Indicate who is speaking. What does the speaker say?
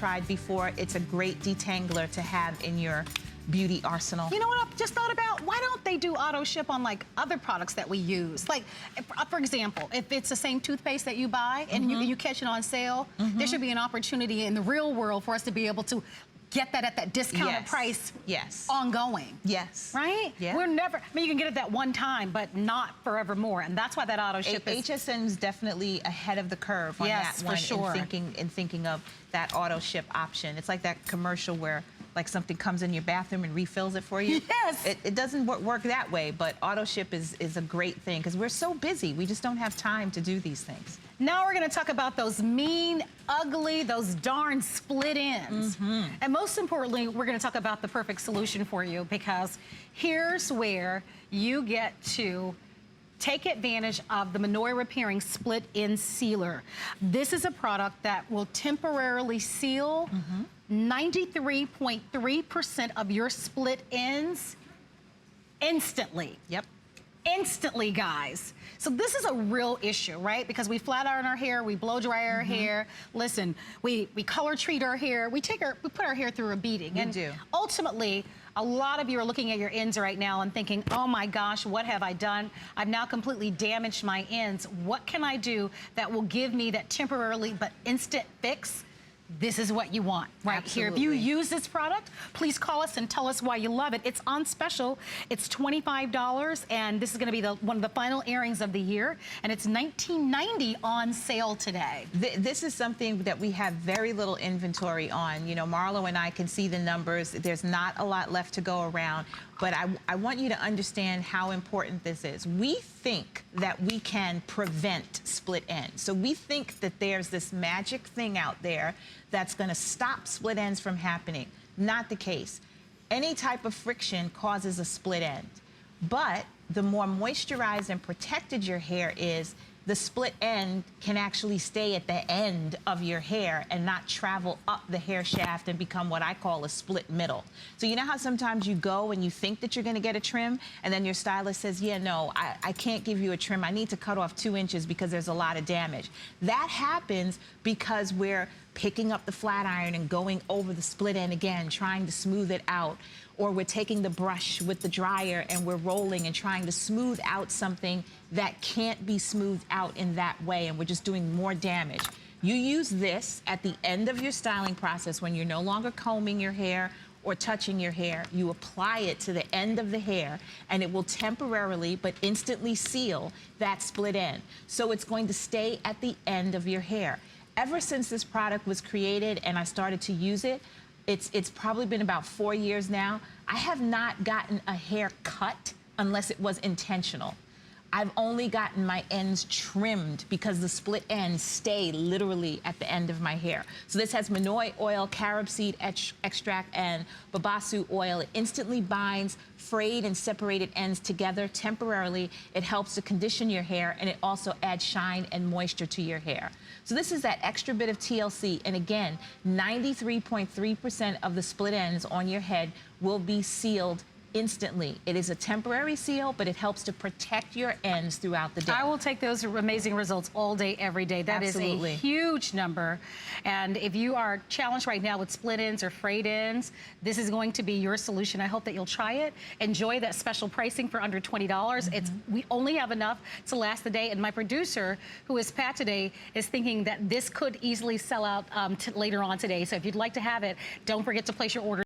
Speaker 1: tried before. It's a great detangler to have in your beauty arsenal.
Speaker 2: You know what I just thought about? Why don't they do auto ship on like other products that we use? Like, for example, if it's the same toothpaste that you buy and you catch it on sale, there should be an opportunity in the real world for us to be able to get that at that discounted price ongoing.
Speaker 1: Yes.
Speaker 2: Right?
Speaker 1: Yeah.
Speaker 2: We're never, I mean, you can get it that one time, but not forevermore. And that's why that auto ship is...
Speaker 1: HSN's definitely ahead of the curve on that one.
Speaker 2: For sure.
Speaker 1: In thinking of that auto ship option. It's like that commercial where like something comes in your bathroom and refills it for you.
Speaker 2: Yes.
Speaker 1: It doesn't work that way, but auto ship is a great thing because we're so busy. We just don't have time to do these things.
Speaker 2: Now we're gonna talk about those mean, ugly, those darn split ends. And most importantly, we're gonna talk about the perfect solution for you, because here's where you get to take advantage of the Monoi Repairing Split End Sealer. This is a product that will temporarily seal 93.3% of your split ends instantly.
Speaker 1: Yep.
Speaker 2: Instantly, guys. So this is a real issue, right? Because we flat iron our hair, we blow dry our hair. Listen, we color treat our hair. We put our hair through a beating.
Speaker 1: We do.
Speaker 2: Ultimately, a lot of you are looking at your ends right now and thinking, oh my gosh, what have I done? I've now completely damaged my ends. What can I do that will give me that temporarily but instant fix? This is what you want right here. If you use this product, please call us and tell us why you love it. It's on special. It's $25, and this is going to be one of the final airings of the year, and it's $19.90 on sale today.
Speaker 1: This is something that we have very little inventory on. You know, Marlo and I can see the numbers. There's not a lot left to go around, but I want you to understand how important this is. We think that we can prevent split ends. So we think that there's this magic thing out there that's going to stop split ends from happening. Not the case. Any type of friction causes a split end. But the more moisturized and protected your hair is, the split end can actually stay at the end of your hair and not travel up the hair shaft and become what I call a split middle. So you know how sometimes you go and you think that you're gonna get a trim and then your stylist says, yeah, no, I can't give you a trim. I need to cut off 2 inches because there's a lot of damage. That happens because we're picking up the flat iron and going over the split end again, trying to smooth it out. Or we're taking the brush with the dryer and we're rolling and trying to smooth out something that can't be smoothed out in that way, and we're just doing more damage. You use this at the end of your styling process when you're no longer combing your hair or touching your hair. You apply it to the end of the hair and it will temporarily but instantly seal that split end. So it's going to stay at the end of your hair. Ever since this product was created and I started to use it, it's probably been about 4 years now. I have not gotten a hair cut unless it was intentional. I've only gotten my ends trimmed because the split ends stay literally at the end of my hair. So this has Monoi oil, carob seed extract, and babasu oil. It instantly binds frayed and separated ends together temporarily. It helps to condition your hair, and it also adds shine and moisture to your hair. So this is that extra bit of TLC, and again, 93.3% of the split ends on your head will be sealed instantly. It is a temporary seal, but it helps to protect your ends throughout the day.
Speaker 2: I will take those amazing results all day, every day. That is a huge number. And if you are challenged right now with split ends or frayed ends, this is going to be your solution. I hope that you'll try it. Enjoy that special pricing for under $20. We only have enough to last the day. And my producer, who is Pat today, is thinking that this could easily sell out later on today. So if you'd like to have it, don't forget to place your order.